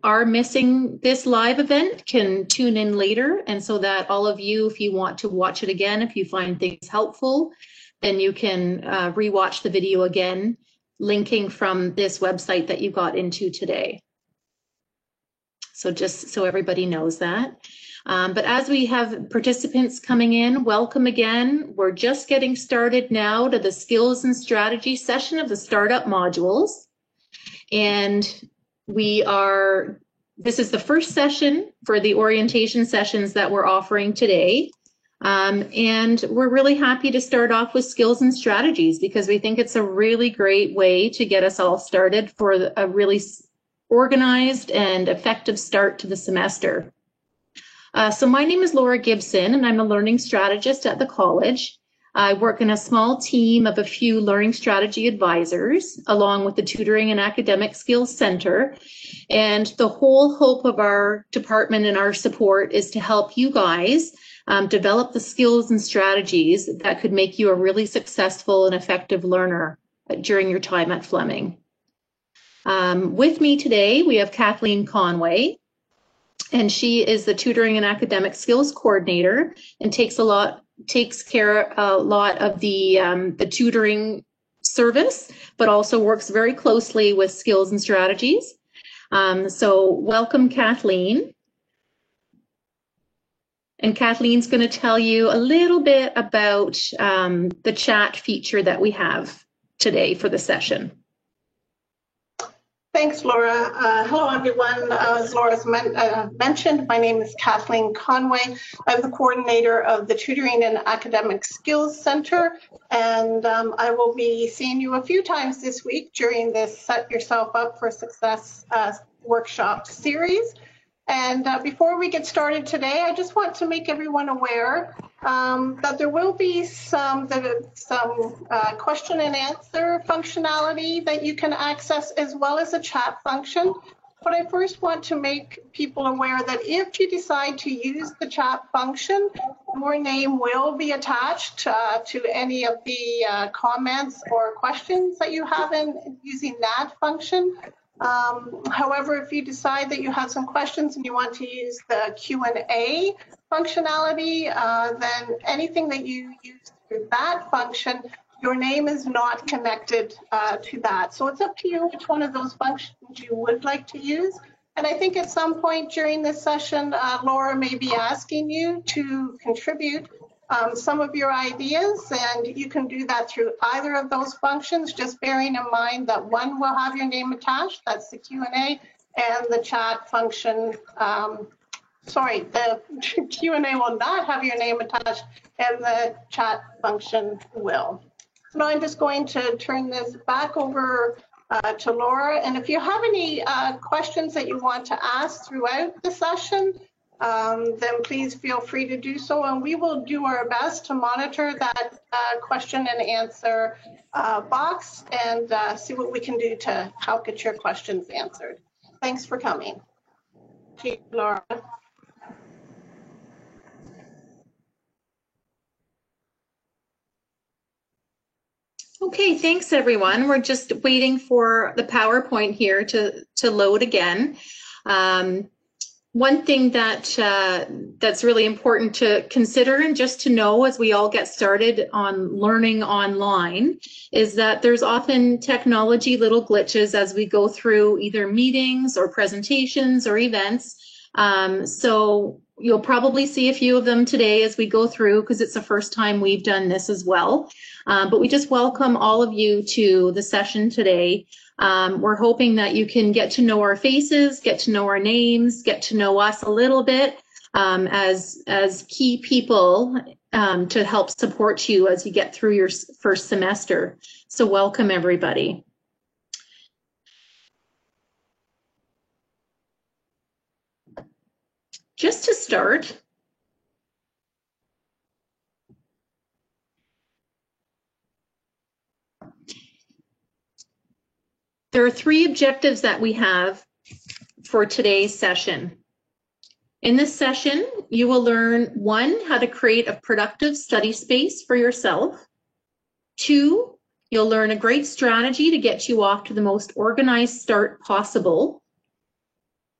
are missing this live event can tune in later, and so that all of you, if you want to watch it again, if you find things helpful, then you can rewatch the video again, linking from this website that you got into today. So just so everybody knows that. But as we have participants coming in, welcome again. We're just getting started now to the skills and strategy session of the startup modules. And this is the first session for the orientation sessions that we're offering today. And we're really happy to start off with skills and strategies because we think it's a really great way to get us all started for a really organized and effective start to the semester. So my name is Laura Gibson, and I'm a learning strategist at the college. I work in a small team of a few learning strategy advisors, along with the Tutoring and Academic Skills Center. And the whole hope of our department and our support is to help you guys develop the skills and strategies that could make you a really successful and effective learner during your time at Fleming. With me today, we have Kathleen Conway, and she is the Tutoring and Academic Skills Coordinator and takes care a lot of the tutoring service, but also works very closely with skills and strategies. So welcome, Kathleen. And Kathleen's going to tell you a little bit about the chat feature that we have today for the session. Thanks, Laura. Hello, everyone. As Laura's mentioned, my name is Kathleen Conway. I'm the coordinator of the Tutoring and Academic Skills Center, and I will be seeing you a few times this week during this Set Yourself Up for Success workshop series. And before we get started today, I just want to make everyone aware that there will be some question and answer functionality that you can access, as well as a chat function. But I first want to make people aware that if you decide to use the chat function, your name will be attached to any of the comments or questions that you have in using that function. However, if you decide that you have some questions and you want to use the Q&A functionality, then anything that you use through that function, your name is not connected to that. So it's up to you which one of those functions you would like to use. And I think at some point during this session, Laura may be asking you to contribute some of your ideas, and you can do that through either of those functions, just bearing in mind that one will have your name attached, that's the Q&A, and the chat function, the Q&A will not have your name attached, and the chat function will. So now I'm just going to turn this back over to Laura, and if you have any questions that you want to ask throughout the session, then please feel free to do so, and we will do our best to monitor that question and answer box and see what we can do to help get your questions answered. Thanks for coming. To you, Laura. Okay, thanks everyone. We're just waiting for the PowerPoint here to load again. One thing that's really important to consider and just to know as we all get started on learning online is that there's often technology little glitches as we go through either meetings or presentations or events. So you'll probably see a few of them today as we go through because it's the first time we've done this as well. But we just welcome all of you to the session today. We're hoping that you can get to know our faces, get to know our names, get to know us a little bit as key people to help support you as you get through your first semester. So welcome everybody. Just to start, there are 3 objectives that we have for today's session. In this session, you will learn 1, how to create a productive study space for yourself. 2, you'll learn a great strategy to get you off to the most organized start possible.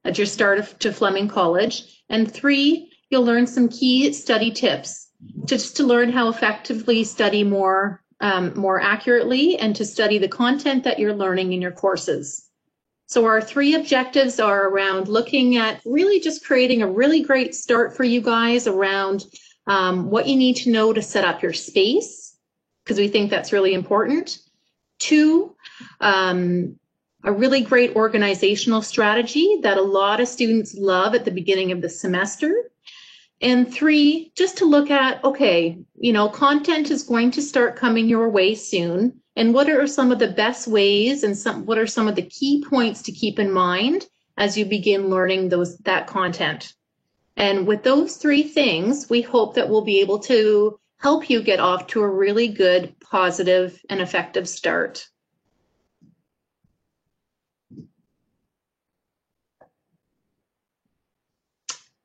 at your start to Fleming College. And 3, you'll learn some key study tips just to learn how effectively study more accurately and to study the content that you're learning in your courses. So our 3 objectives are around looking at really just creating a really great start for you guys around what you need to know to set up your space, because we think that's really important. 2, a really great organizational strategy that a lot of students love at the beginning of the semester. And 3, just to look at, okay, content is going to start coming your way soon. And what are some of the best ways and what are some of the key points to keep in mind as you begin learning that content? And with those 3 things, we hope that we'll be able to help you get off to a really good, positive, and effective start.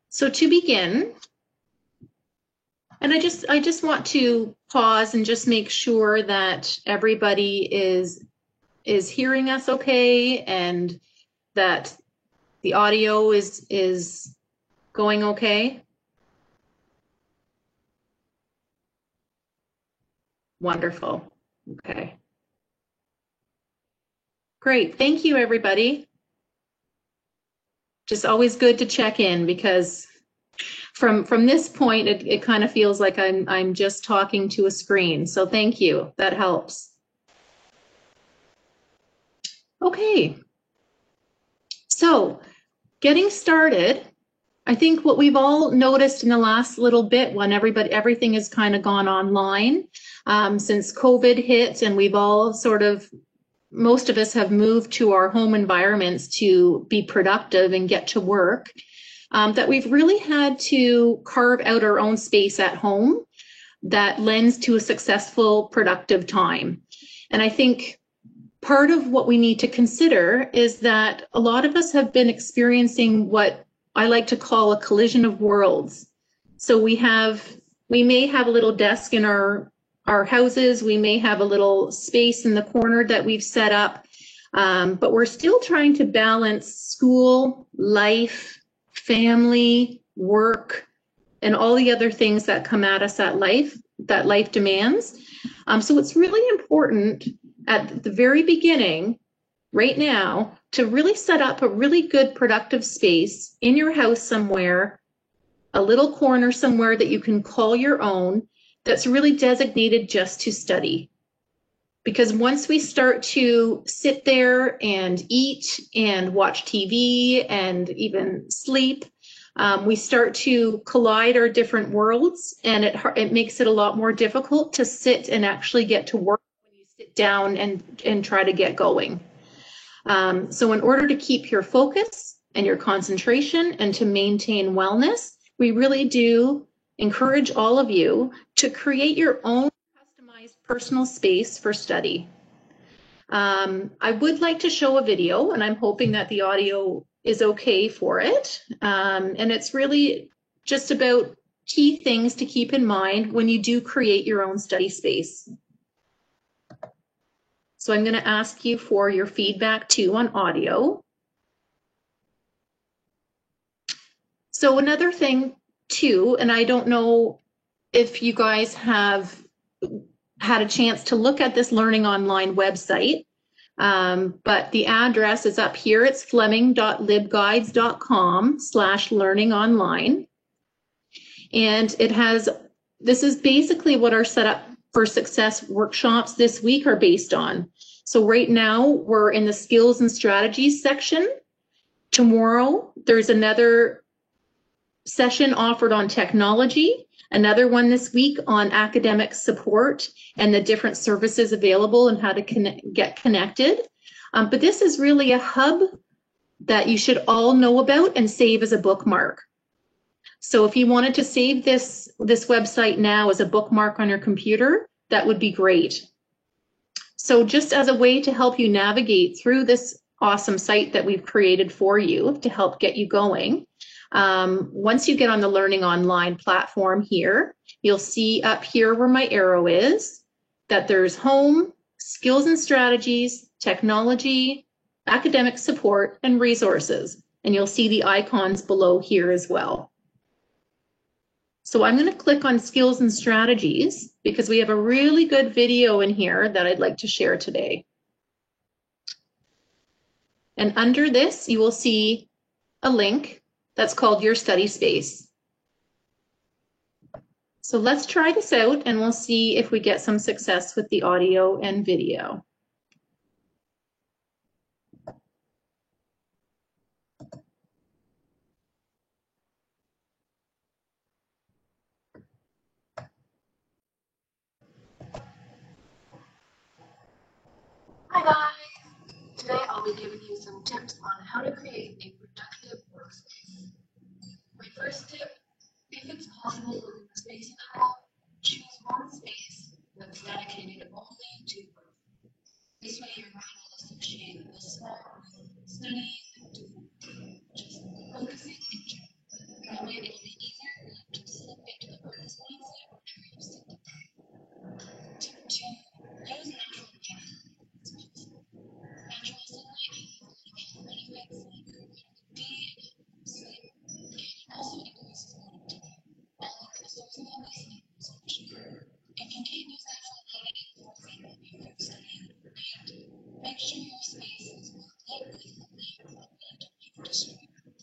So to begin, and I just want to pause and just make sure that everybody is hearing us okay and that the audio is going okay. Wonderful. Okay. Great. Thank you, everybody. Just always good to check in, because from this point, it kind of feels like I'm just talking to a screen. So thank you. That helps. Okay. So getting started, I think what we've all noticed in the last little bit when everything has kind of gone online since COVID hit, and we've all most of us have moved to our home environments to be productive and get to work, that we've really had to carve out our own space at home that lends to a successful, productive time. And I think part of what we need to consider is that a lot of us have been experiencing what I like to call a collision of worlds. So we may have a little desk in our houses, we may have a little space in the corner that we've set up, but we're still trying to balance school, life, family, work, and all the other things that come at us that life demands. So it's really important at the very beginning, right now, to really set up a really good productive space in your house somewhere, a little corner somewhere that you can call your own, that's really designated just to study. Because once we start to sit there and eat and watch TV and even sleep, we start to collide our different worlds, and it makes it a lot more difficult to sit and actually get to work when you sit down and try to get going. So in order to keep your focus and your concentration and to maintain wellness, we really do encourage all of you to create your own customized personal space for study. I would like to show a video, and I'm hoping that the audio is okay for it. And it's really just about key things to keep in mind when you do create your own study space. So I'm going to ask you for your feedback too on audio. So another thing too, and I don't know if you guys have had a chance to look at this Learning Online website, but the address is up here. It's fleming.libguides.com/learningonline. And this is basically what our setup for success workshops this week are based on. So right now we're in the skills and strategies section. Tomorrow there's another session offered on technology, another one this week on academic support and the different services available and how to get connected. But this is really a hub that you should all know about and save as a bookmark. So if you wanted to save this website now as a bookmark on your computer, that would be great. So just as a way to help you navigate through this awesome site that we've created for you to help get you going, once you get on the Learning Online platform here, you'll see up here where my arrow is that there's home, skills and strategies, technology, academic support, and resources. and you'll see the icons below here as well. So I'm going to click on skills and strategies because we have a really good video in here that I'd like to share today. And under this, you will see a link that's called Your Study Space. So let's try this out and we'll see if we get some success with the audio and video. Hi guys! Today I'll be giving you some tips on how to create a productive workspace. My first tip, if it's possible within the space you have, choose one space that's dedicated only to work. This way your mind will associate the small with studying and doing, just focusing and journaling. That way it'll be easier for you to slip into the focus mindset whenever you sit down. Tip 2, use natural lighting. Natural sunlight benefits like vitamin D, sleep, and also increases productivity. And a source of healthy sleep consumption. If you can't use natural lighting for example if you're studying at night, make sure your space is well lit with a lamp that don't be distracted.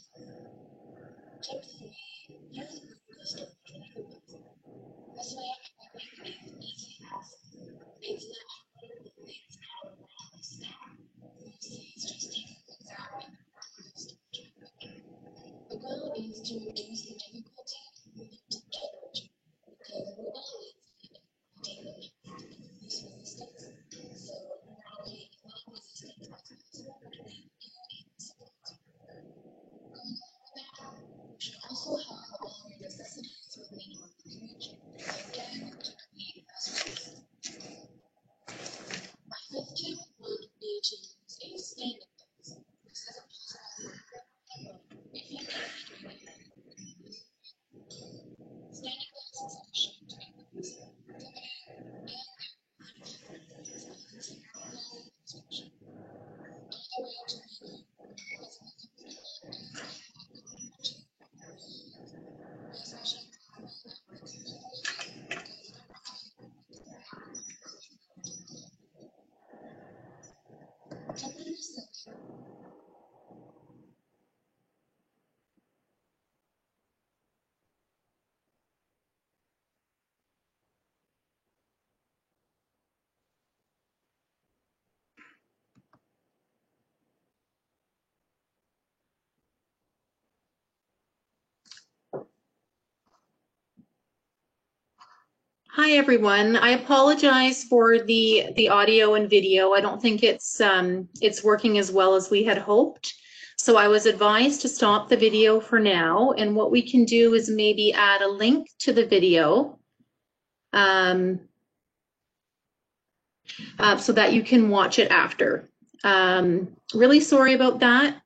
Tip 3, use Google Storage Notebooks. This way everything is easy access. It's not hard to put things out on the stack. It's just take a quick zap and Google Storage Notebook. The goal is to reduce the difficulty with technology because we all need data to use resistance. So not only resistance as possible, but we need support. Going along with that, you should also have all your necessities within your reach, again to create a space. My fifth tip would be to use a standing desk. This isn't possible for everyone, but if you can do it, standing desks are shown to increase productivity and construction. Another way to make it Hi everyone. I apologize for the audio and video. I don't think it's working as well as we had hoped. So I was advised to stop the video for now, and what we can do is maybe add a link to the video so that you can watch it after. Really sorry about that.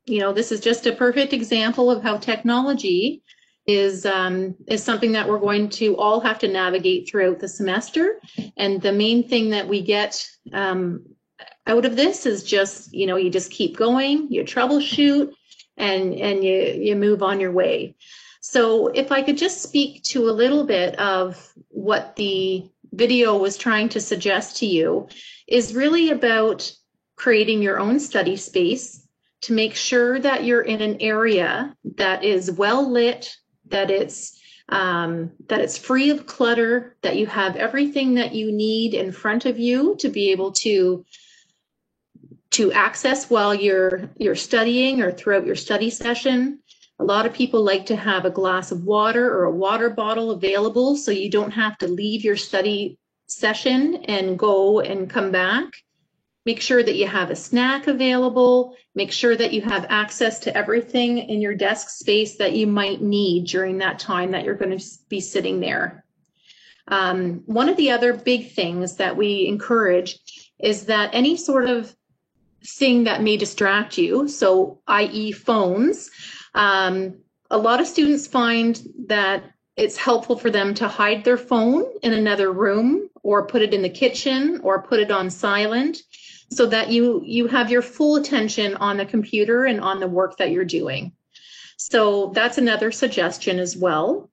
You know, this is just a perfect example of how technology is something that we're going to all have to navigate throughout the semester. And the main thing that we get out of this is just, you know, you just keep going, you troubleshoot, and you move on your way. So if I could just speak to a little bit of what the video was trying to suggest to you, is really about creating your own study space to make sure that you're in an area that is well lit, that it's free of clutter, that you have everything that you need in front of you to be able to access while you're studying or throughout your study session. A lot of people like to have a glass of water or a water bottle available so you don't have to leave your study session and go and come back. Make sure that you have a snack available. Make sure that you have access to everything in your desk space that you might need during that time that you're going to be sitting there. One of the other big things that we encourage is that any sort of thing that may distract you, so i.e. phones, a lot of students find that it's helpful for them to hide their phone in another room or put it in the kitchen or put it on silent. so that you have your full attention on the computer and on the work that you're doing. So that's another suggestion as well.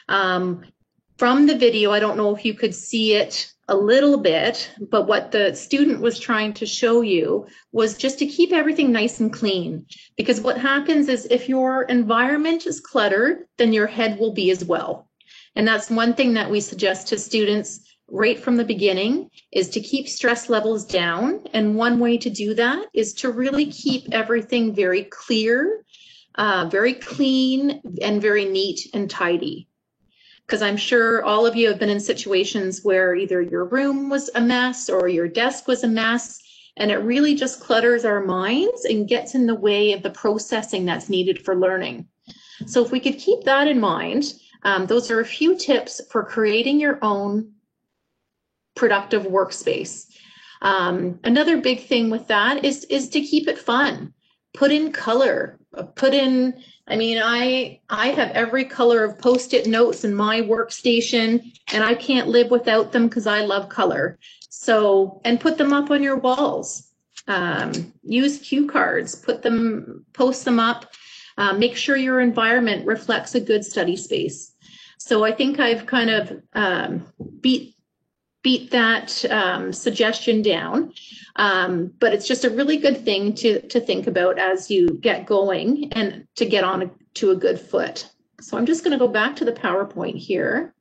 From the video, I don't know if you could see it a little bit, but what the student was trying to show you was just to keep everything nice and clean. Because what happens is if your environment is cluttered, then your head will be as well. And that's one thing that we suggest to students right from the beginning, is to keep stress levels down. And one way to do that is to really keep everything very clear, very clean, and very neat and tidy. Because I'm sure all of you have been in situations where either your room was a mess or your desk was a mess, and it really just clutters our minds and gets in the way of the processing that's needed for learning. So if we could keep that in mind, those are a few tips for creating your own productive workspace. Another big thing with that is to keep it fun. Put in color, I mean, I have every color of Post-it notes in my workstation, and I can't live without them because I love color. So, and put them up on your walls. Use cue cards, post them up. Make sure your environment reflects a good study space. So I think I've kind of beat that suggestion down, but it's just a really good thing to think about as you get going and to get on to a good foot. So I'm just going to go back to the PowerPoint here.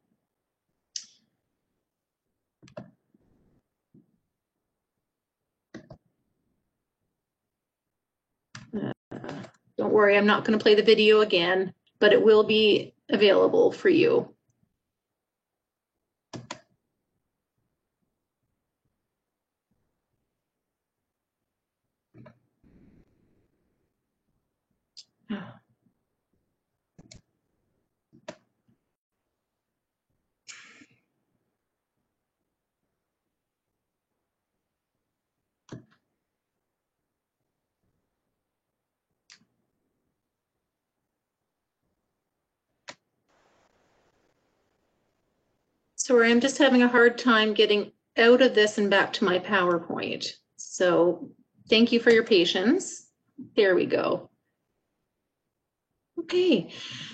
Don't worry, I'm not going to play the video again, but it will be available for you. Sorry, I'm just having a hard time getting out of this and back to my PowerPoint. So thank you for your patience. There we go. Okay,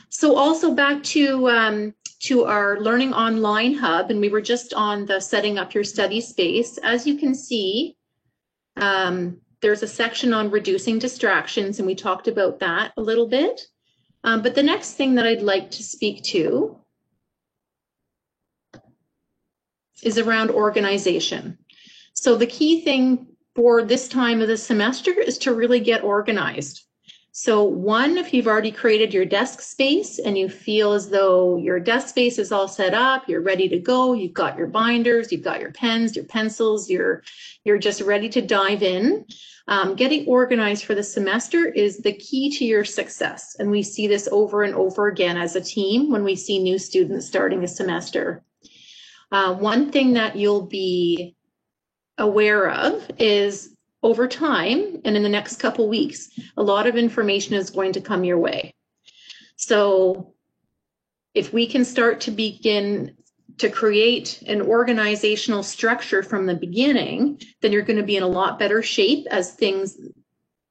so also back to our Learning Online Hub, and we were just on the setting up your study space. As you can see, there's a section on reducing distractions, and we talked about that a little bit. But the next thing that I'd like to speak to is around organization. So the key thing for this time of the semester is to really get organized. So one, if you've already created your desk space and you feel as though your desk space is all set up, you're ready to go, you've got your binders, you've got your pens, your pencils, you're just ready to dive in. Getting organized for the semester is the key to your success. And we see this over and over again as a team when we see new students starting a semester. One thing that you'll be aware of is over time and in the next couple weeks, a lot of information is going to come your way. So if we can start to begin to create an organizational structure from the beginning, then you're going to be in a lot better shape as things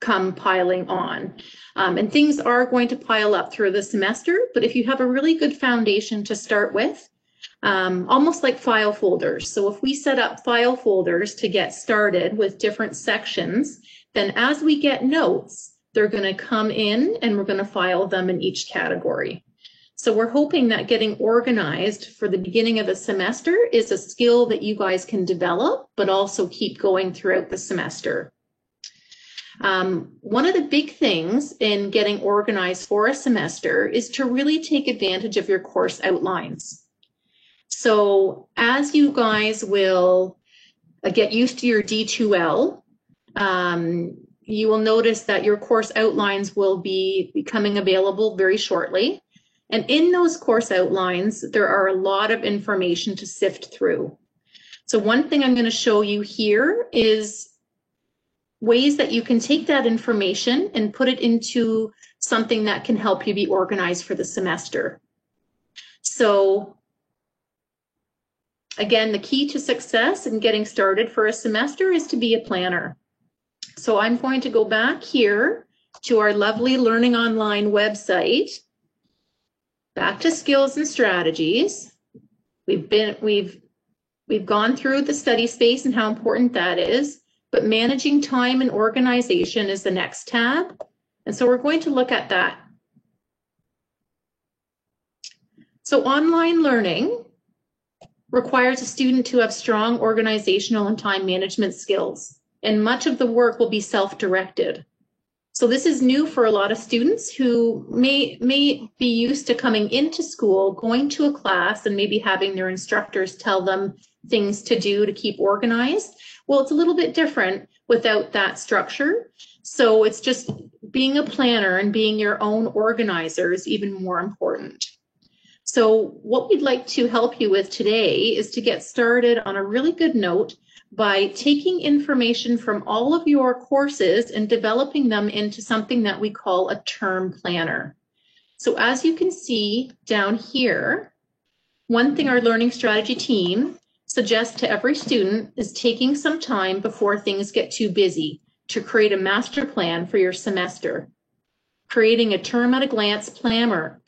come piling on. And things are going to pile up through the semester, but if you have a really good foundation to start with, almost like file folders. So if we set up file folders to get started with different sections, then as we get notes, they're going to come in and we're going to file them in each category. So we're hoping that getting organized for the beginning of the semester is a skill that you guys can develop, but also keep going throughout the semester. One of the big things in getting organized for a semester is to really take advantage of your course outlines. So as you guys will get used to your D2L, you will notice that your course outlines will be becoming available very shortly. And in those course outlines, there are a lot of information to sift through. So one thing I'm going to show you here is ways that you can take that information and put it into something that can help you be organized for the semester. So Again, the key to success in getting started for a semester is to be a planner. So I'm going to go back here to our lovely Learning Online website, back to skills and strategies. We've gone through the study space and how important that is, but managing time and organization is the next tab. And so we're going to look at that. So online learning requires a student to have strong organizational and time management skills, and much of the work will be self-directed. So this is new for a lot of students who may be used to coming into school, going to a class, and maybe having their instructors tell them things to do to keep organized. Well, it's a little bit different without that structure. So it's just being a planner and being your own organizer is even more important. So what we'd like to help you with today is to get started on a really good note by taking information from all of your courses and developing them into something that we call a term planner. So as you can see down here, one thing our learning strategy team suggests to every student is taking some time before things get too busy to create a master plan for your semester. Creating a term at a glance planner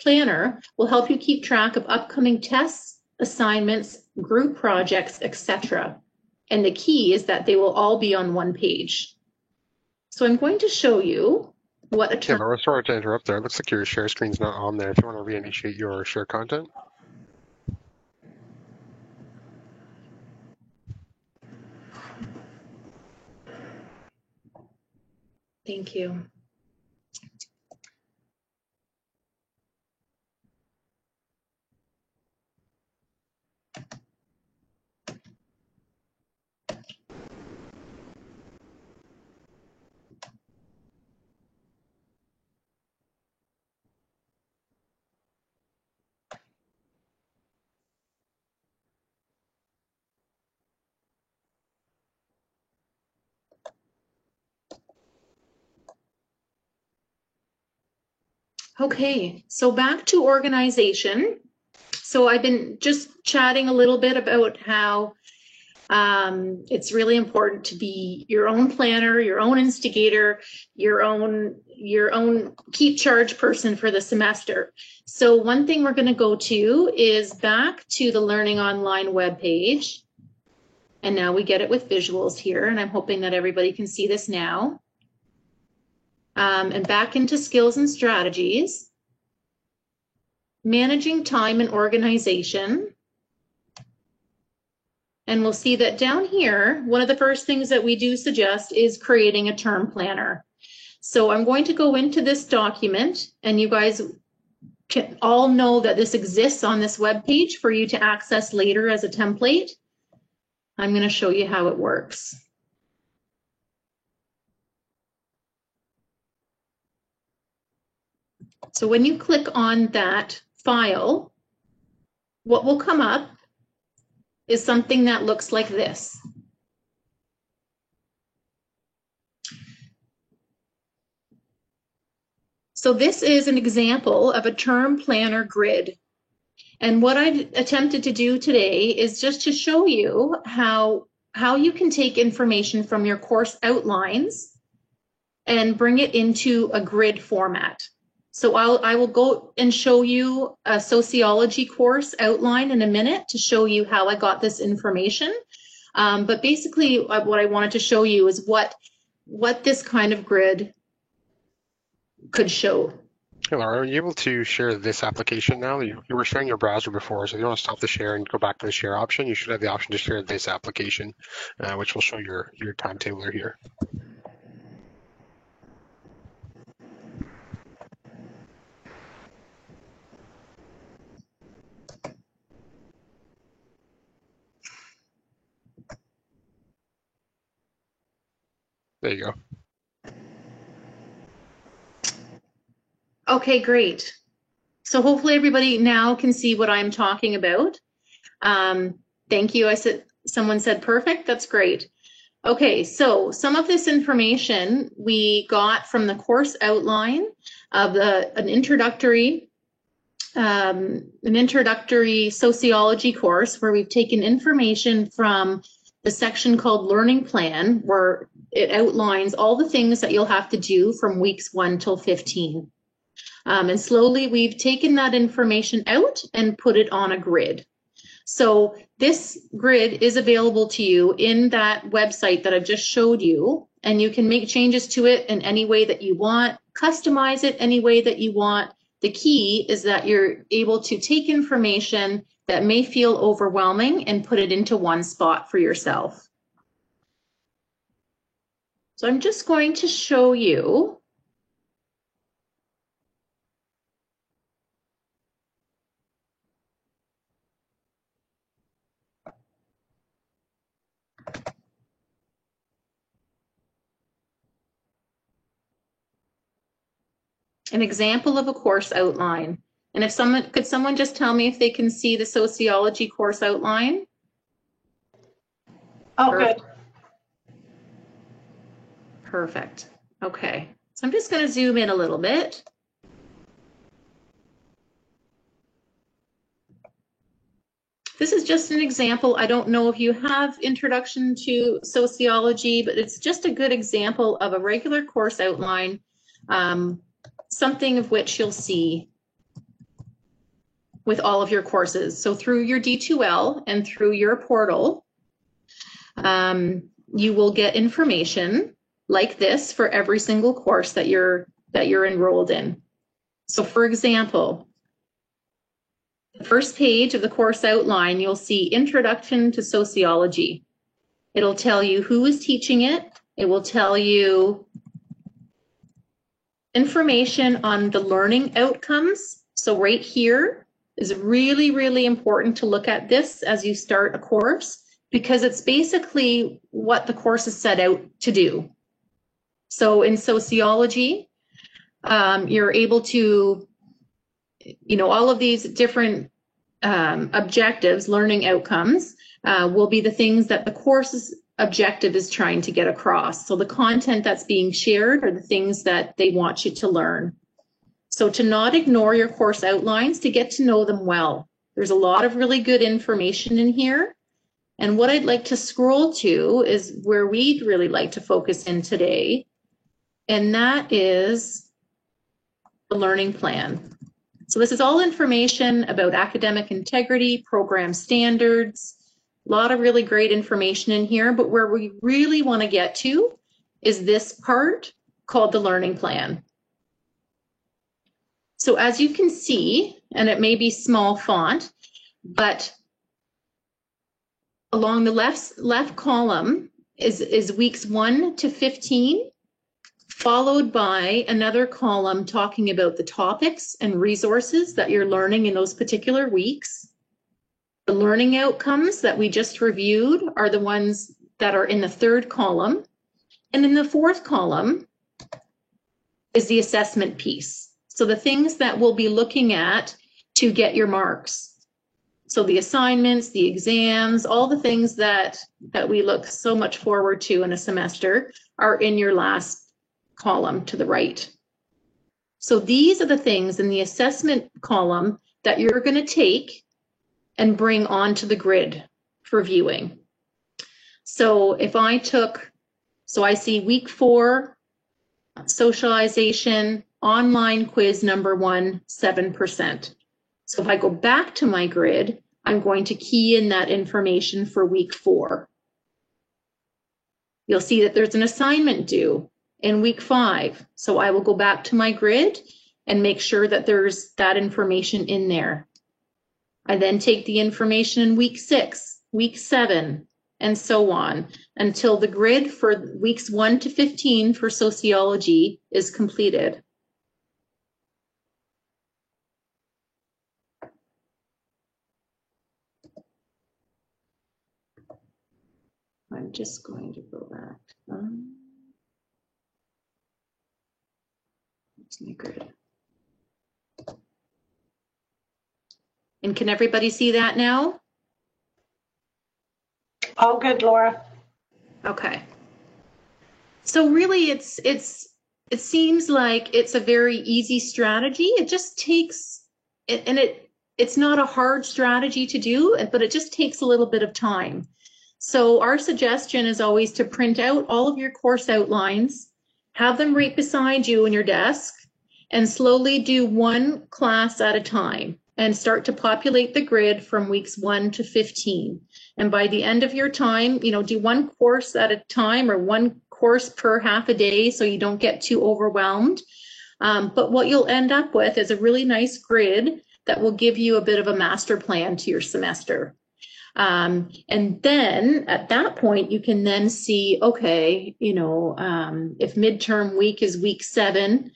will help you keep track of upcoming tests, assignments, group projects, etc. And the key is that they will all be on one page. So I'm going to show you what a term. Yeah, Laura, sorry to interrupt there. It looks like your share screen's not on there. If you want to reinitiate your share content. Thank you. Okay, so back to organization. So I've been just chatting a little bit about how it's really important to be your own planner, your own instigator, your own keep charge person for the semester. So one thing we're going to go to is back to the Learning Online webpage. And now we get it with visuals here, and I'm hoping that everybody can see this now. And back into skills and strategies, managing time and organization. And we'll see that down here, one of the first things that we do suggest is creating a term planner. So I'm going to go into this document, and you guys can all know that this exists on this web page for you to access later as a template. I'm going to show you how it works. So when you click on that file, what will come up is something that looks like this. So this is an example of a term planner grid. And what I've attempted to do today is just to show you how you can take information from your course outlines and bring it into a grid format. So I will go and show you a sociology course outline in a minute to show you how I got this information. But basically what I wanted to show you is what this kind of grid could show. Hey, Laura, are you able to share this application now? You were sharing your browser before, so if you want to stop the share and go back to the share option, you should have the option to share this application, which will show your timetabler here. There you go. Okay, great. So hopefully everybody now can see what I'm talking about. Thank you. Someone said perfect. That's great. Okay, so some of this information we got from the course outline of an introductory an introductory sociology course where we've taken information from the section called Learning Plan, where it outlines all the things that you'll have to do from weeks 1 till 15. And slowly we've taken that information out and put it on a grid. So this grid is available to you in that website that I've just showed you, and you can make changes to it in any way that you want, customize it any way that you want. The key is that you're able to take information that may feel overwhelming and put it into one spot for yourself. So I'm just going to show you an example of a course outline. And if could someone just tell me if they can see the sociology course outline? Oh, good. Perfect. Okay. So I'm just going to zoom in a little bit. This is just an example. I don't know if you have introduction to sociology, but it's just a good example of a regular course outline, something of which you'll see with all of your courses. So through your D2L and through your portal, you will get information like this for every single course that you're enrolled in. So for example, the first page of the course outline, you'll see Introduction to Sociology. It'll tell you who is teaching it. It will tell you information on the learning outcomes. So right here is really, really important to look at this as you start a course, because it's basically what the course is set out to do. So in sociology, you're able to, all of these different objectives, learning outcomes, will be the things that the course's objective is trying to get across. So the content that's being shared are the things that they want you to learn. So to not ignore your course outlines, to get to know them well. There's a lot of really good information in here. And what I'd like to scroll to is where we'd really like to focus in today, and that is the learning plan. So this is all information about academic integrity, program standards, a lot of really great information in here, but where we really want to get to is this part called the learning plan. So as you can see, and it may be small font, but along the left column is weeks 1 to 15, followed by another column talking about the topics and resources that you're learning in those particular weeks. The learning outcomes that we just reviewed are the ones that are in the third column. And in the fourth column is the assessment piece. So the things that we'll be looking at to get your marks. So the assignments, the exams, all the things that we look so much forward to in a semester are in your last column to the right. So these are the things in the assessment column that you're going to take and bring onto the grid for viewing. So if I see week 4, socialization, online quiz number 1, 7%. So if I go back to my grid, I'm going to key in that information for week 4. You'll see that there's an assignment due in week 5. So I will go back to my grid and make sure that there's that information in there. I then take the information in week 6, week 7, and so on until the grid for weeks 1 to 15 for sociology is completed. I'm just going to go back. It's my grid. And can everybody see that now? All good, Laura. Okay. So really it seems like it's a very easy strategy. It just takes it's not a hard strategy to do, but it just takes a little bit of time. So our suggestion is always to print out all of your course outlines, have them right beside you in your desk, and slowly do one class at a time and start to populate the grid from weeks 1 to 15. And by the end of your time, do one course at a time or one course per half a day so you don't get too overwhelmed. But what you'll end up with is a really nice grid that will give you a bit of a master plan to your semester. And then at that point, you can then see, okay, if midterm week is week 7,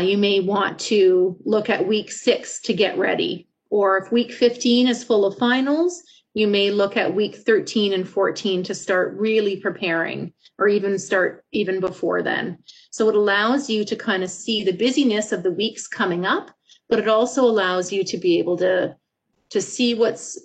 you may want to look at week 6 to get ready. Or if week 15 is full of finals, you may look at week 13 and 14 to start really preparing, or even start even before then. So it allows you to kind of see the busyness of the weeks coming up, but it also allows you to be able to see what's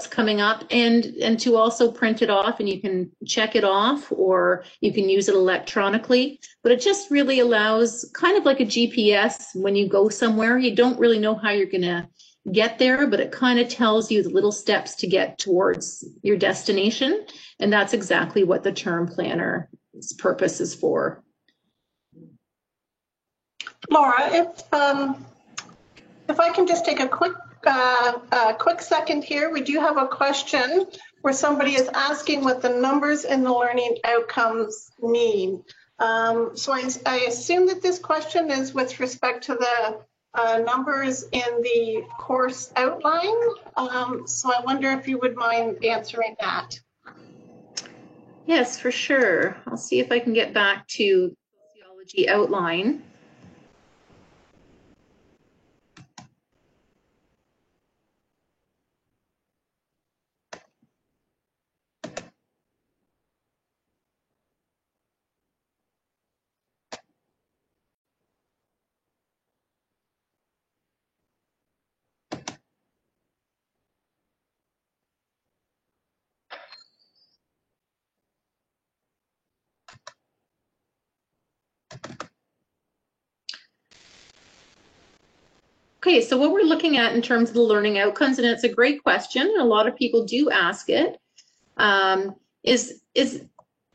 coming up, and to also print it off, and you can check it off or you can use it electronically. But it just really allows, kind of like a GPS, when you go somewhere, you don't really know how you're going to get there, but it kind of tells you the little steps to get towards your destination. And that's exactly what the term planner's purpose is for. Laura, if I can just take a quick second here. We do have a question where somebody is asking what the numbers in the learning outcomes mean. So I assume that this question is with respect to the numbers in the course outline. So I wonder if you would mind answering that. Yes, for sure. I'll see if I can get back to sociology outline. Okay, so what we're looking at in terms of the learning outcomes, and it's a great question, and a lot of people do ask it, is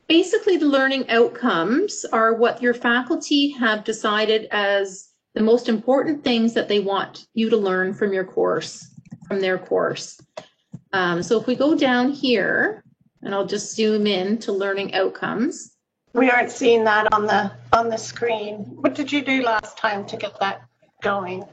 basically the learning outcomes are what your faculty have decided as the most important things that they want you to learn from your course, from their course. So if we go down here, and I'll just zoom in to learning outcomes. We aren't seeing that on the screen. What did you do last time to get that going?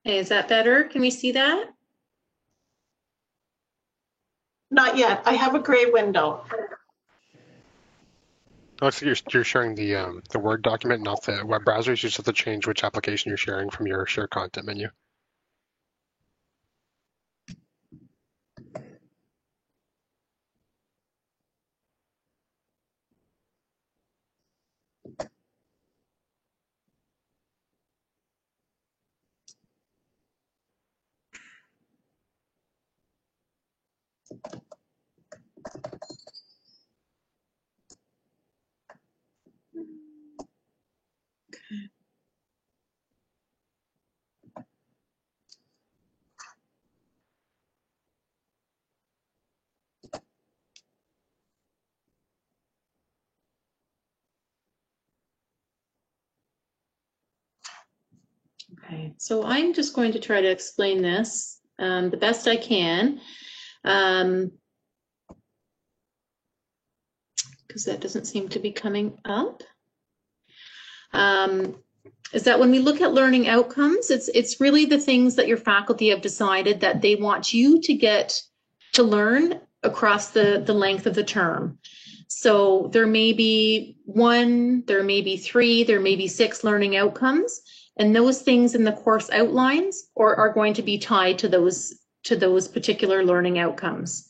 Okay, is that better? Can we see that? Not yet. I have a gray window. Looks like you're sharing the Word document, not the web browser. You just have to change which application you're sharing from your share content menu. Okay, so I'm just going to try to explain this the best I can, because that doesn't seem to be coming up. is that when we look at learning outcomes, it's really the things that your faculty have decided that they want you to get to learn across the length of the term. So there may be 1, there may be 3, there may be 6 learning outcomes, and those things in the course outlines are going to be tied to those particular learning outcomes.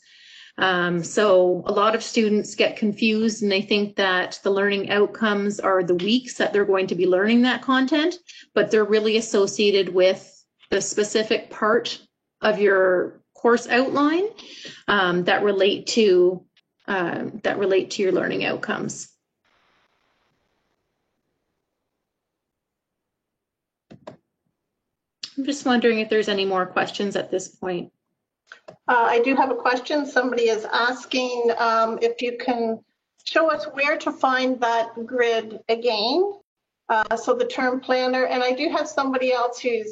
So a lot of students get confused and they think that the learning outcomes are the weeks that they're going to be learning that content, but they're really associated with the specific part of your course outline that relate to your learning outcomes. I'm just wondering if there's any more questions at this point. I do have a question. Somebody is asking if you can show us where to find that grid again. So the term planner, and I do have somebody else who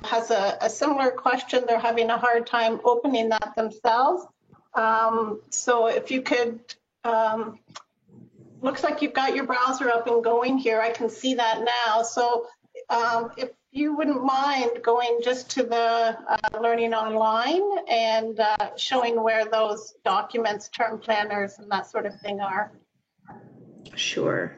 has a similar question. They're having a hard time opening that themselves. So if you could, looks like you've got your browser up and going here. I can see that now. So if you wouldn't mind going just to the Learning Online and showing where those documents, term planners, and that sort of thing are. Sure.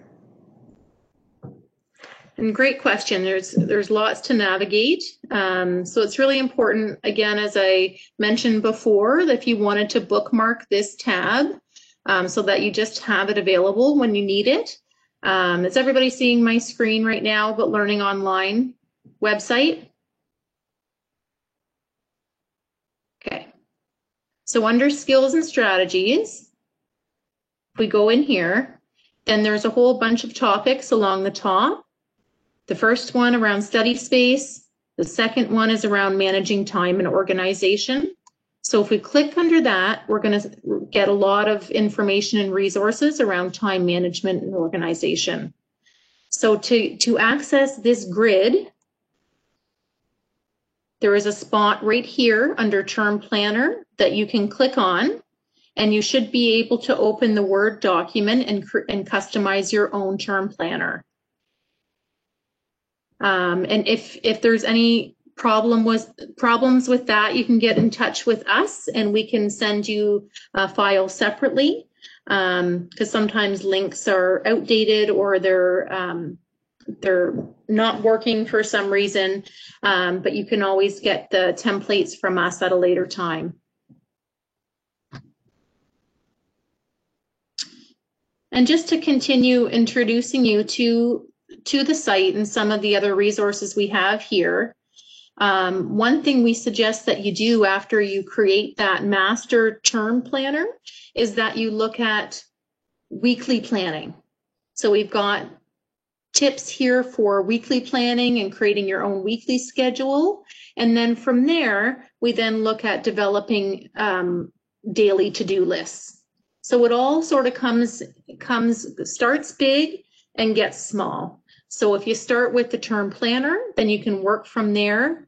And great question. There's lots to navigate. So it's really important, again, as I mentioned before, that if you wanted to bookmark this tab so that you just have it available when you need it. Is everybody seeing my screen right now, but Learning Online website? Okay. So under skills and strategies, if we go in here, then there's a whole bunch of topics along the top. The first one around study space. The second one is around managing time and organization. So if we click under that, we're going to get a lot of information and resources around time management and organization. So to access this grid, there is a spot right here under Term Planner that you can click on, and you should be able to open the Word document and customize your own term planner. And if there's any problems with that, you can get in touch with us and we can send you a file separately, because sometimes links are outdated or they're not working for some reason, but you can always get the templates from us at a later time. And just to continue introducing you to the site and some of the other resources we have here, one thing we suggest that you do after you create that master term planner is that you look at weekly planning. So we've got tips here for weekly planning and creating your own weekly schedule. And then from there, we then look at developing daily to-do lists. So it all sort of starts big and gets small. So if you start with the term planner, then you can work from there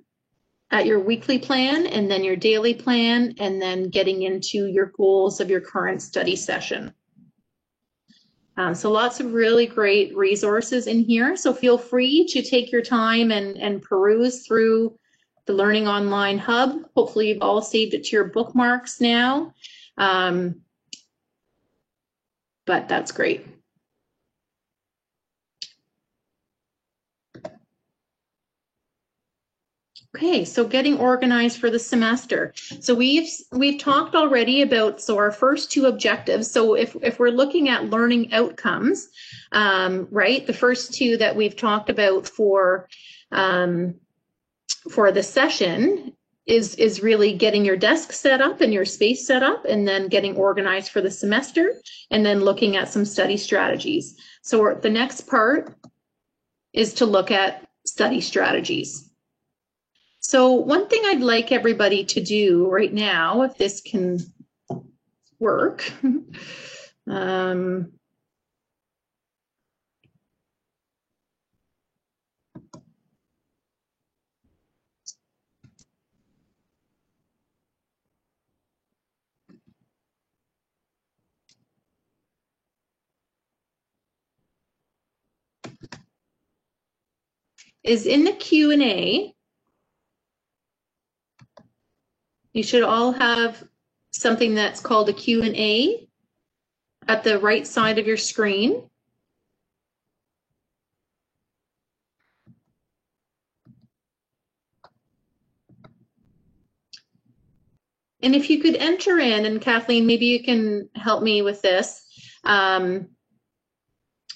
at your weekly plan and then your daily plan, and then getting into your goals of your current study session. So lots of really great resources in here. So feel free to take your time and peruse through the Learning Online Hub. Hopefully you've all saved it to your bookmarks now. But that's great. Okay, so getting organized for the semester. So we've talked already about our first two objectives. So if we're looking at learning outcomes, right, the first two that we've talked about for the session is really getting your desk set up and your space set up, and then getting organized for the semester, and then looking at some study strategies. So the next part is to look at study strategies. So one thing I'd like everybody to do right now, if this can work, is in the Q&A. You should all have something that's called a Q&A at the right side of your screen. And if you could enter in, and Kathleen, maybe you can help me with this.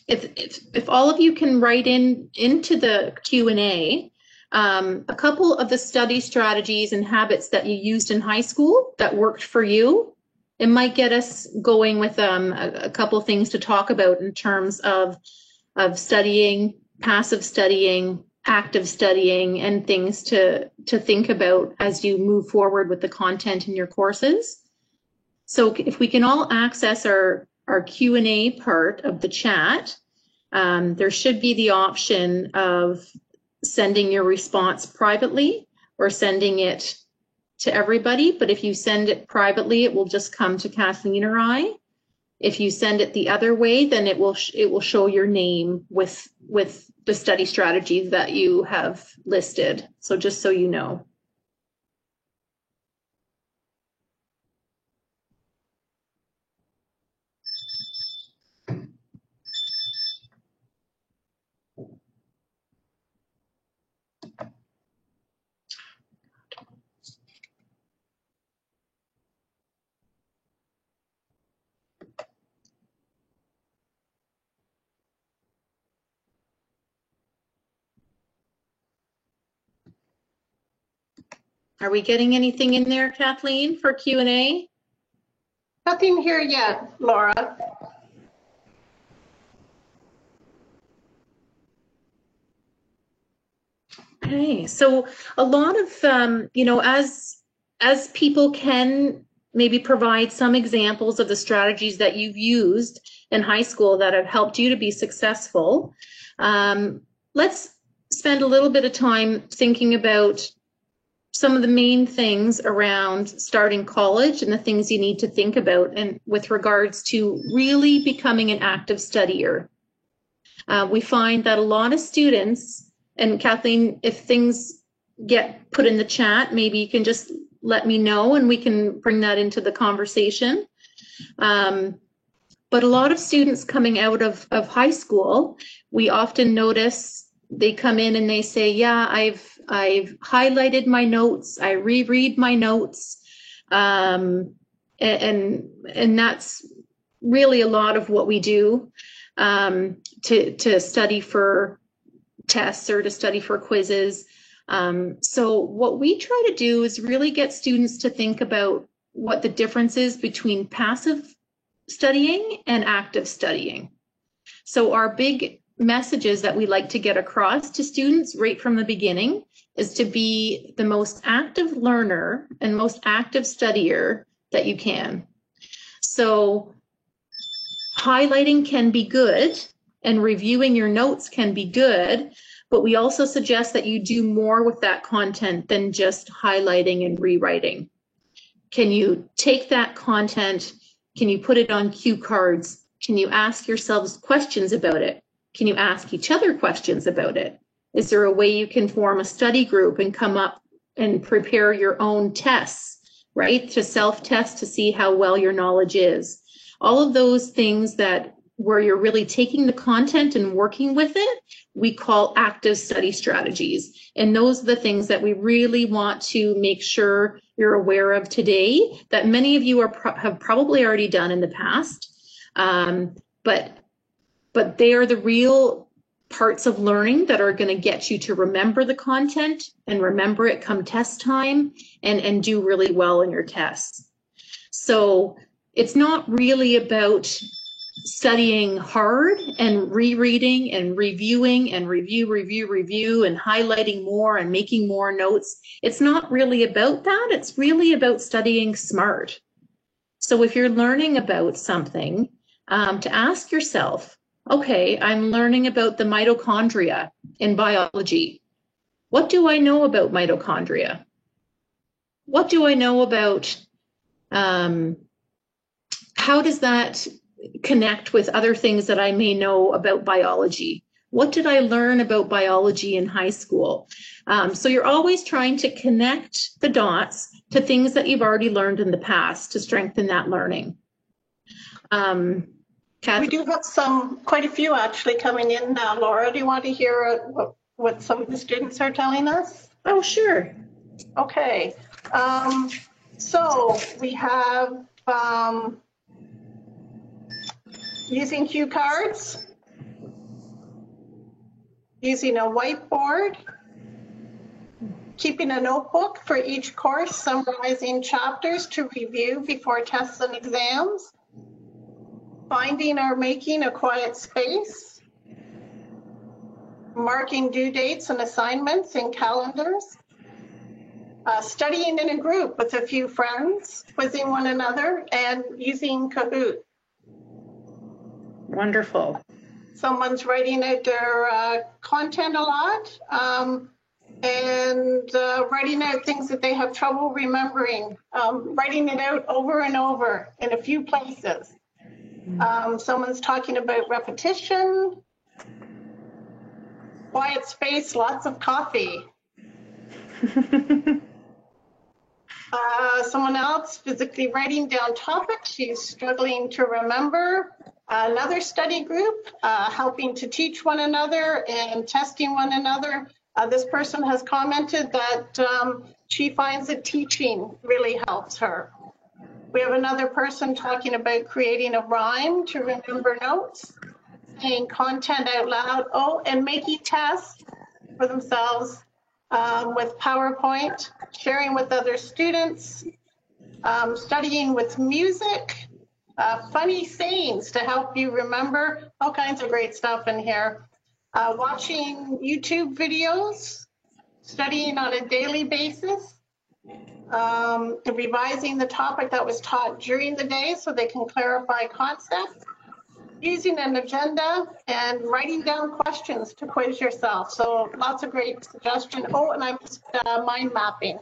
If all of you can write into the Q&A, a couple of the study strategies and habits that you used in high school that worked for you, it might get us going with a couple things to talk about in terms of studying, passive studying, active studying, and things to think about as you move forward with the content in your courses. So if we can all access our Q&A part of the chat, there should be the option of sending your response privately or sending it to everybody. But if you send it privately, it will just come to Kathleen or I. If you send it the other way, then it will show your name with the study strategies that you have listed. So just so you know. Are we getting anything in there, Kathleen, for Q&A? Nothing here yet, Laura. Okay, so a lot of, as people can maybe provide some examples of the strategies that you've used in high school that have helped you to be successful, let's spend a little bit of time thinking about some of the main things around starting college and the things you need to think about and with regards to really becoming an active studier. We find that a lot of students, and Kathleen, if things get put in the chat, maybe you can just let me know and we can bring that into the conversation. But a lot of students coming out of high school, we often notice they come in and they say, yeah, I've highlighted my notes, I reread my notes, and that's really a lot of what we do to study for tests or to study for quizzes. So what we try to do is really get students to think about what the difference is between passive studying and active studying. So our big messages that we like to get across to students right from the beginning is to be the most active learner and most active studier that you can. So highlighting can be good and reviewing your notes can be good, but we also suggest that you do more with that content than just highlighting and rewriting. Can you take that content? Can you put it on cue cards? Can you ask yourselves questions about it? Can you ask each other questions about it? Is there a way you can form a study group and come up and prepare your own tests, right? To self-test to see how well your knowledge is. All of those things that where you're really taking the content and working with it, we call active study strategies. And those are the things that we really want to make sure you're aware of today, that many of you have probably already done in the past, but they are the real parts of learning that are going to get you to remember the content and remember it come test time and do really well in your tests. So it's not really about studying hard and rereading and reviewing and review and highlighting more and making more notes. It's not really about that. It's really about studying smart. So if you're learning about something, to ask yourself, okay, I'm learning about the mitochondria in biology. What do I know about mitochondria? What do I know about, how does that connect with other things that I may know about biology? What did I learn about biology in high school? So you're always trying to connect the dots to things that you've already learned in the past to strengthen that learning. We do have quite a few actually coming in now. Laura, do you want to hear what some of the students are telling us? Oh, sure. Okay. So we have using cue cards, using a whiteboard, keeping a notebook for each course, summarizing chapters to review before tests and exams, finding or making a quiet space, marking due dates and assignments in calendars, studying in a group with a few friends, quizzing one another, and using Kahoot. Wonderful. Someone's writing out their content a lot and writing out things that they have trouble remembering, writing it out over and over in a few places. Someone's talking about repetition, quiet space, lots of coffee. Someone else physically writing down topics she's struggling to remember. Another study group helping to teach one another and testing one another. This person has commented that she finds that teaching really helps her. We have another person talking about creating a rhyme to remember notes, saying content out loud, and making tests for themselves with PowerPoint, sharing with other students, studying with music, funny sayings to help you remember, all kinds of great stuff in here. Watching YouTube videos, studying on a daily basis, revising the topic that was taught during the day so they can clarify concepts, using an agenda, and writing down questions to quiz yourself. So lots of great suggestions. Oh, and I missed mind mapping.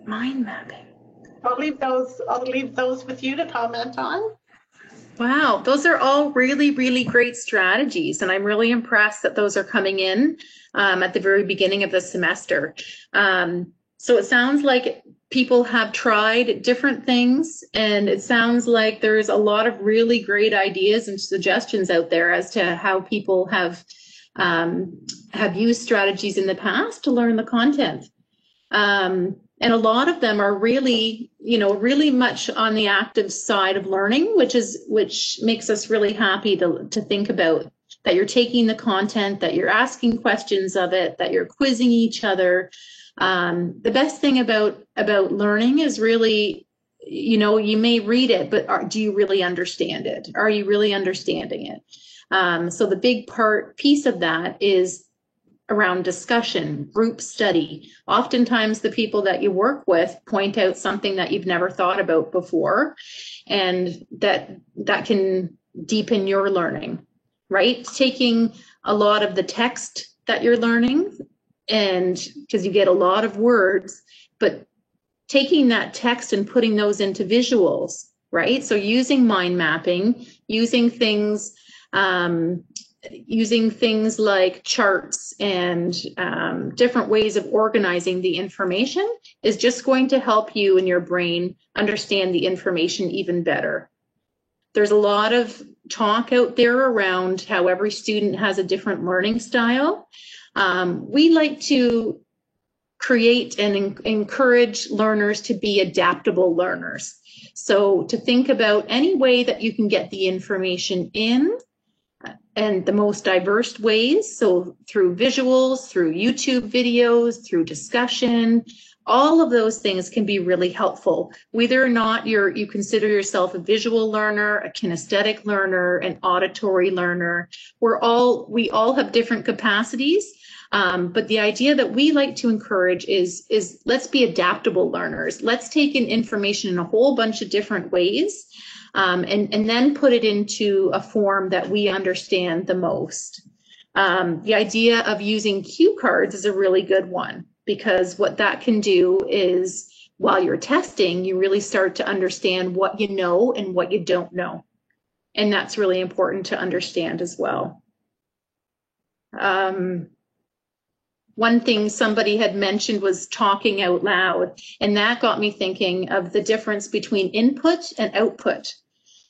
Mind mapping. I'll leave those with you to comment on. Wow, those are all really, really great strategies. And I'm really impressed that those are coming in at the very beginning of the semester. So it sounds like people have tried different things, and it sounds like there's a lot of really great ideas and suggestions out there as to how people have used strategies in the past to learn the content. And a lot of them are really, really much on the active side of learning, which makes us really happy to think about that you're taking the content, that you're asking questions of it, that you're quizzing each other. The best thing about learning is really, you may read it, but do you really understand it? Are you really understanding it? So the big piece of that is around discussion, group study. Oftentimes the people that you work with point out something that you've never thought about before, and that can deepen your learning, right? Taking a lot of the text that you're learning, and because you get a lot of words, but taking that text and putting those into visuals, right? So using mind mapping, using things like charts and different ways of organizing the information is just going to help you and your brain understand the information even better. There's a lot of talk out there around how every student has a different learning style. We like to create and encourage learners to be adaptable learners. So to think about any way that you can get the information in, and the most diverse ways, so through visuals, through YouTube videos, through discussion, all of those things can be really helpful. Whether or not you consider yourself a visual learner, a kinesthetic learner, an auditory learner, we all have different capacities. But the idea that we like to encourage is let's be adaptable learners. Let's take in information in a whole bunch of different ways. And then put it into a form that we understand the most. The idea of using cue cards is a really good one, because what that can do is while you're testing, you really start to understand what you know and what you don't know. And that's really important to understand as well. One thing somebody had mentioned was talking out loud, and that got me thinking of the difference between input and output.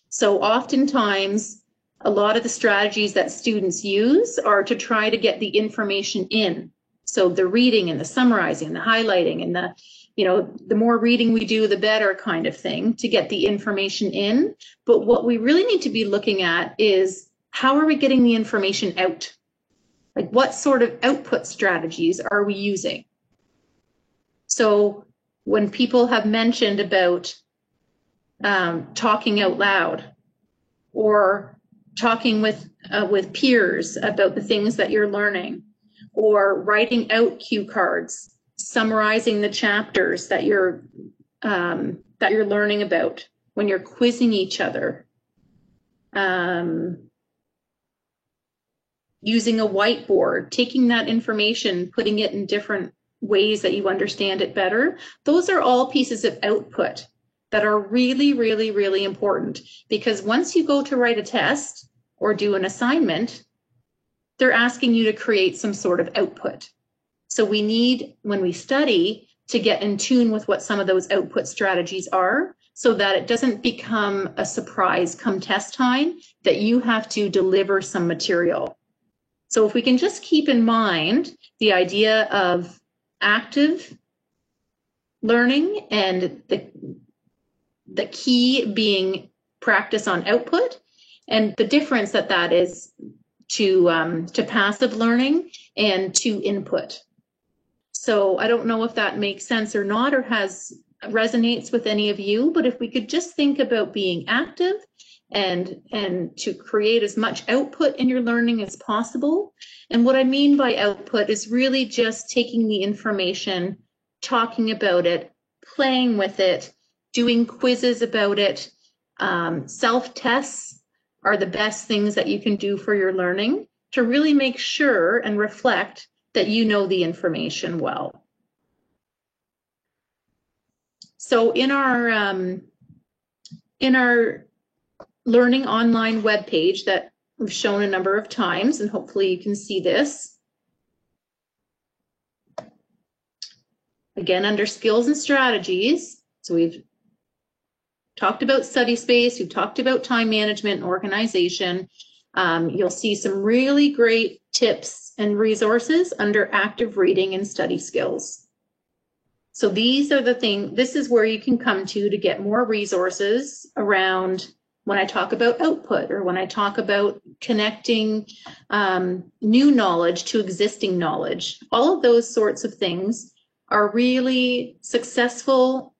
So oftentimes, a lot of the strategies that students use are to try to get the information in. So the reading and the summarizing, the highlighting, and the, you know, the more reading we do, the better kind of thing to get the information in. But what we really need to be looking at is, how are we getting the information out? Like, what sort of output strategies are we using? So when people have mentioned about talking out loud, or talking with peers about the things that you're learning, or writing out cue cards, summarizing the chapters that you're learning about, when you're quizzing each other, using a whiteboard, taking that information, putting it in different ways that you understand it better. Those are all pieces of output that are really, really, really important, because once you go to write a test or do an assignment, they're asking you to create some sort of output. So we need, when we study, to get in tune with what some of those output strategies are, so that it doesn't become a surprise come test time that you have to deliver some material. So if we can just keep in mind the idea of active learning and the key being practice on output, and the difference that is to passive learning and to input. So I don't know if that makes sense or not, or resonates with any of you, but if we could just think about being active and to create as much output in your learning as possible. And what I mean by output is really just taking the information, talking about it, playing with it, doing quizzes about it. Self-tests are the best things that you can do for your learning to really make sure and reflect that you know the information well. So in our Learning Online webpage that we've shown a number of times, and hopefully you can see this. Again, under skills and strategies, so we've talked about study space, we've talked about time management and organization. You'll see some really great tips and resources under active reading and study skills. So these are the things, this is where you can come to get more resources around when I talk about output, or when I talk about connecting new knowledge to existing knowledge. All of those sorts of things are really successful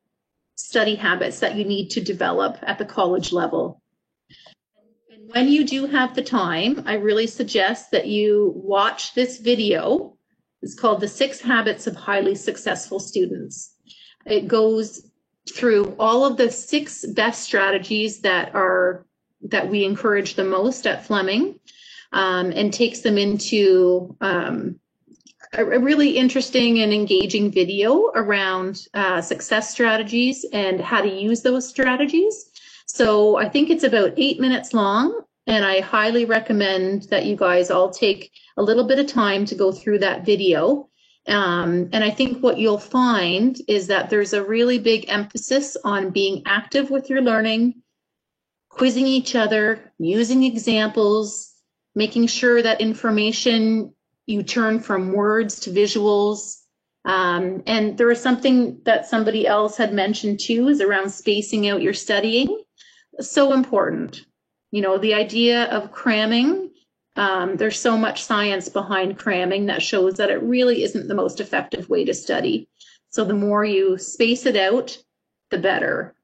study habits that you need to develop at the college level. And when you do have the time, I really suggest that you watch this video. It's called The 6 Habits of Highly Successful Students. It goes through all of the 6 best strategies that we encourage the most at Fleming, and takes them into a really interesting and engaging video around success strategies and how to use those strategies. So I think it's about 8 minutes long, and I highly recommend that you guys all take a little bit of time to go through that video. And I think what you'll find is that there's a really big emphasis on being active with your learning, quizzing each other, using examples, making sure that information you turn from words to visuals. And there was something that somebody else had mentioned too, is around spacing out your studying. So important. You know, the idea of cramming. There's so much science behind cramming that shows that it really isn't the most effective way to study. So the more you space it out, the better.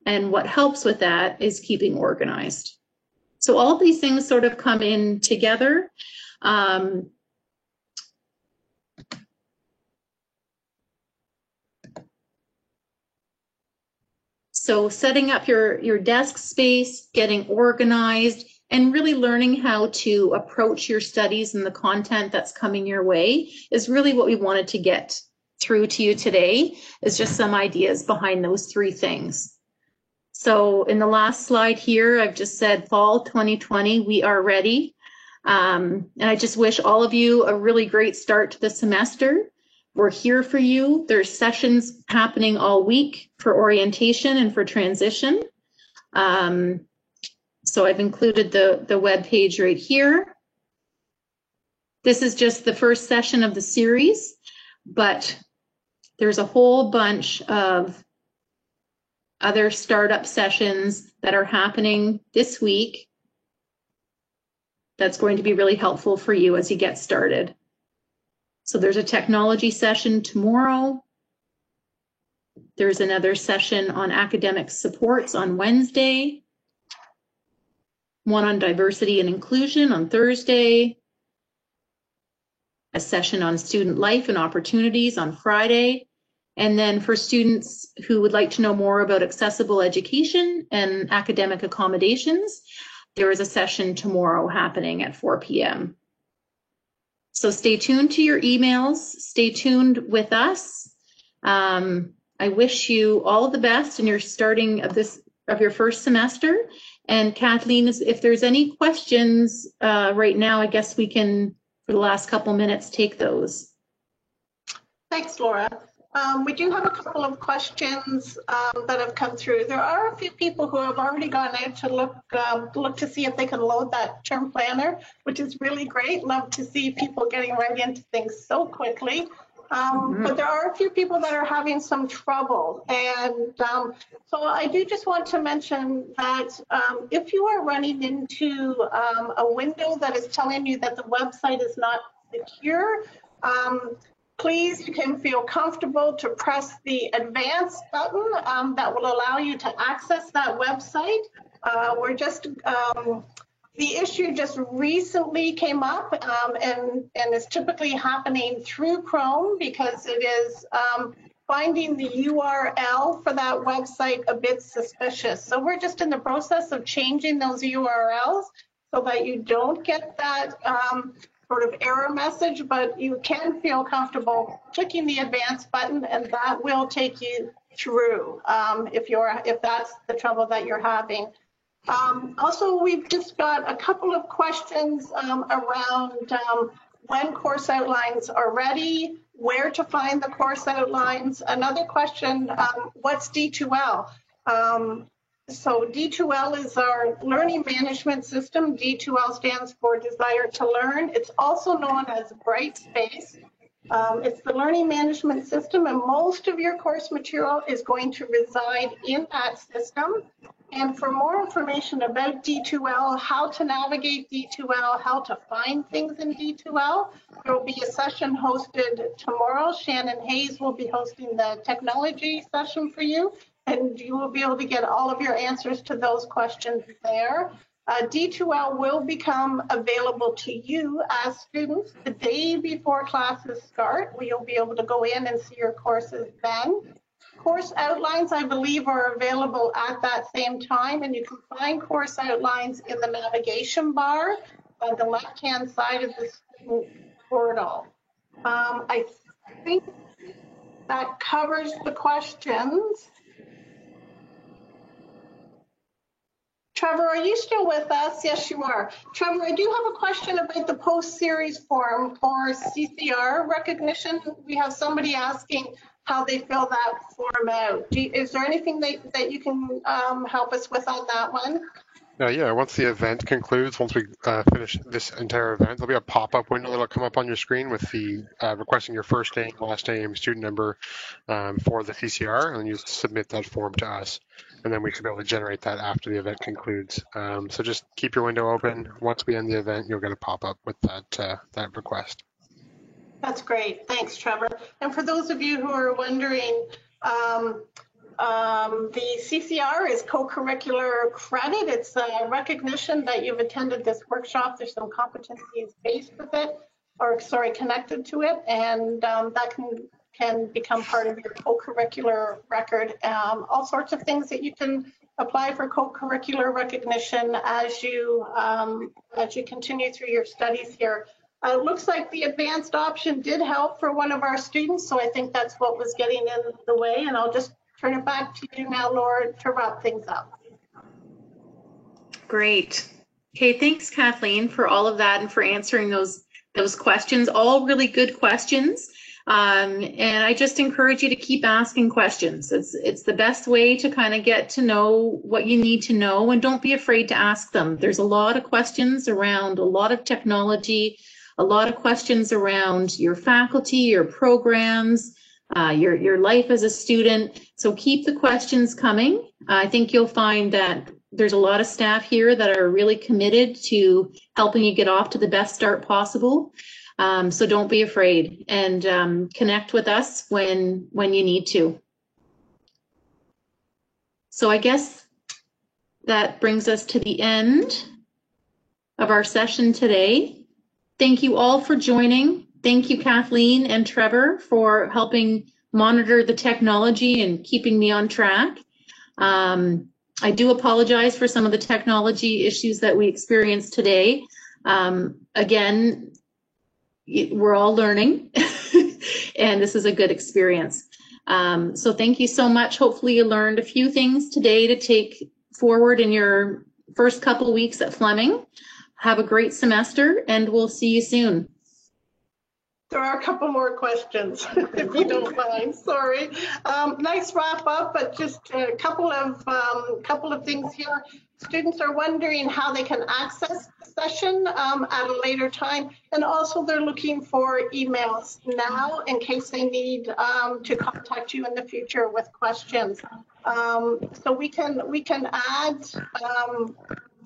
And what helps with that is keeping organized. So all of these things sort of come in together. So setting up your desk space, getting organized, and really learning how to approach your studies and the content that's coming your way is really what we wanted to get through to you today, is just some ideas behind those 3 things. So in the last slide here, I've just said fall 2020, we are ready. And I just wish all of you a really great start to the semester. We're here for you. There's sessions happening all week for orientation and for transition. So I've included the web page right here. This is just the first session of the series, but there's a whole bunch of other startup sessions that are happening this week that's going to be really helpful for you as you get started. So there's a technology session tomorrow. There's another session on academic supports on Wednesday. One on diversity and inclusion on Thursday. A session on student life and opportunities on Friday. And then for students who would like to know more about accessible education and academic accommodations, there is a session tomorrow happening at 4 p.m. So stay tuned to your emails, stay tuned with us. I wish you all the best in your starting of your first semester. And Kathleen, if there's any questions right now, I guess we can, for the last couple minutes, take those. Thanks, Laura. We do have a couple of questions that have come through. There are a few people who have already gone out to look to see if they can load that term planner, which is really great. Love to see people getting right into things so quickly. But there are a few people that are having some trouble. And so I do just want to mention that if you are running into a window that is telling you that the website is not secure, please, you can feel comfortable to press the advanced button that will allow you to access that website. The issue just recently came up and is typically happening through Chrome because it is finding the URL for that website a bit suspicious. So we're just in the process of changing those URLs so that you don't get that sort of error message, but you can feel comfortable clicking the advanced button and that will take you through if that's the trouble that you're having. Also, we've just got a couple of questions around when course outlines are ready, where to find the course outlines. Another question, what's D2L? So D2L is our learning management system. D2L stands for Desire to Learn. It's also known as Brightspace. It's the learning management system, and most of your course material is going to reside in that system. And for more information about D2L, how to navigate D2L, how to find things in D2L, there will be a session hosted tomorrow. Shannon Hayes will be hosting the technology session for you, and you will be able to get all of your answers to those questions there. D2L will become available to you as students the day before classes start, where you'll be able to go in and see your courses then. Course outlines, I believe, are available at that same time, and you can find course outlines in the navigation bar on the left-hand side of the student portal. I think that covers the questions. Trevor, are you still with us? Yes, you are. Trevor, I do have a question about the post-series form for CCR recognition. We have somebody asking how they fill that form out. Is there anything that you can help us with on that one? Yeah, once the event concludes, once we finish this entire event, there'll be a pop-up window that'll come up on your screen with the requesting your first name, last name, student number for the CCR, and then you submit that form to us. And then we should be able to generate that after the event concludes. So just keep your window open. Once we end the event, you'll get a pop-up with that request. That's great. Thanks, Trevor. And for those of you who are wondering, the CCR is co-curricular credit. It's a recognition that you've attended this workshop. There's some competencies based with it, or sorry, connected to it, and that can become part of your co-curricular record. All sorts of things that you can apply for co-curricular recognition as you continue through your studies here. It looks like the advanced option did help for one of our students, so I think that's what was getting in the way, and I'll just turn it back to you now, Laura, to wrap things up. Great. Okay, thanks, Kathleen, for all of that and for answering those questions. All really good questions. And I just encourage you to keep asking questions. It's the best way to kind of get to know what you need to know, and don't be afraid to ask them. There's a lot of questions around a lot of technology, a lot of questions around your faculty, your programs, your life as a student. So keep the questions coming. I think you'll find that there's a lot of staff here that are really committed to helping you get off to the best start possible. So don't be afraid, and connect with us when you need to. So I guess that brings us to the end of our session today. Thank you all for joining. Thank you, Kathleen and Trevor, for helping monitor the technology and keeping me on track. I do apologize for some of the technology issues that we experienced today. Again, we're all learning, and this is a good experience. So thank you so much. Hopefully you learned a few things today to take forward in your first couple of weeks at Fleming. Have a great semester, and we'll see you soon. There are a couple more questions, if you don't mind. Sorry. Nice wrap up, but just a couple of things here. Students are wondering how they can access the session at a later time, and also they're looking for emails now in case they need to contact you in the future with questions. So we can add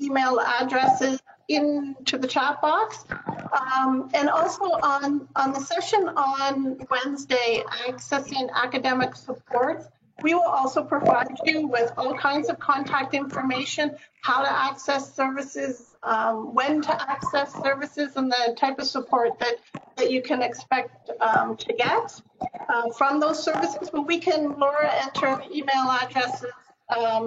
email addresses into the chat box. And also on the session on Wednesday, accessing academic support, we will also provide you with all kinds of contact information, how to access services, when to access services, and the type of support that you can expect to get from those services. But we can, Laura, enter email addresses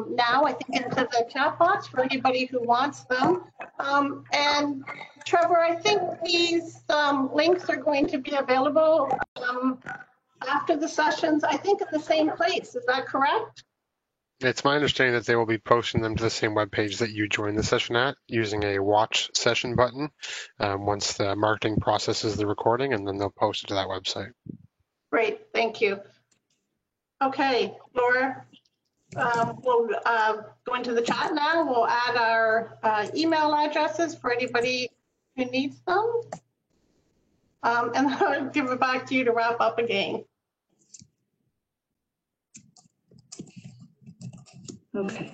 now, I think, into the chat box for anybody who wants them. And Trevor, I think these links are going to be available after the sessions, I think, in the same place. Is that correct? It's my understanding that they will be posting them to the same webpage that you joined the session at, using a watch session button once the marketing processes the recording, and then they'll post it to that website. Great, thank you. Okay, Laura. We'll go into the chat now. We'll add our email addresses for anybody who needs them. And then I'll give it back to you to wrap up again. Okay.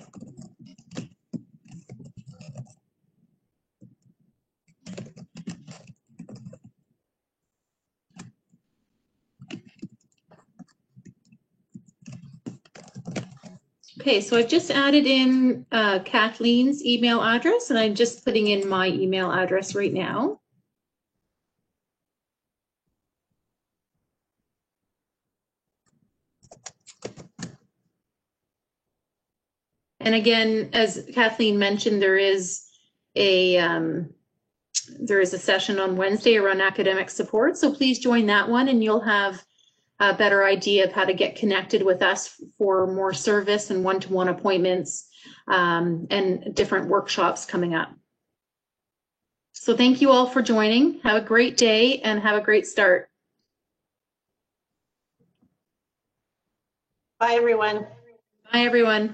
Okay, so I've just added in Kathleen's email address, and I'm just putting in my email address right now. And again, as Kathleen mentioned, there is a session on Wednesday around academic support. So please join that one, and you'll have a better idea of how to get connected with us for more service and one-to-one appointments and different workshops coming up. So thank you all for joining. Have a great day and have a great start. Bye, everyone. Bye, everyone.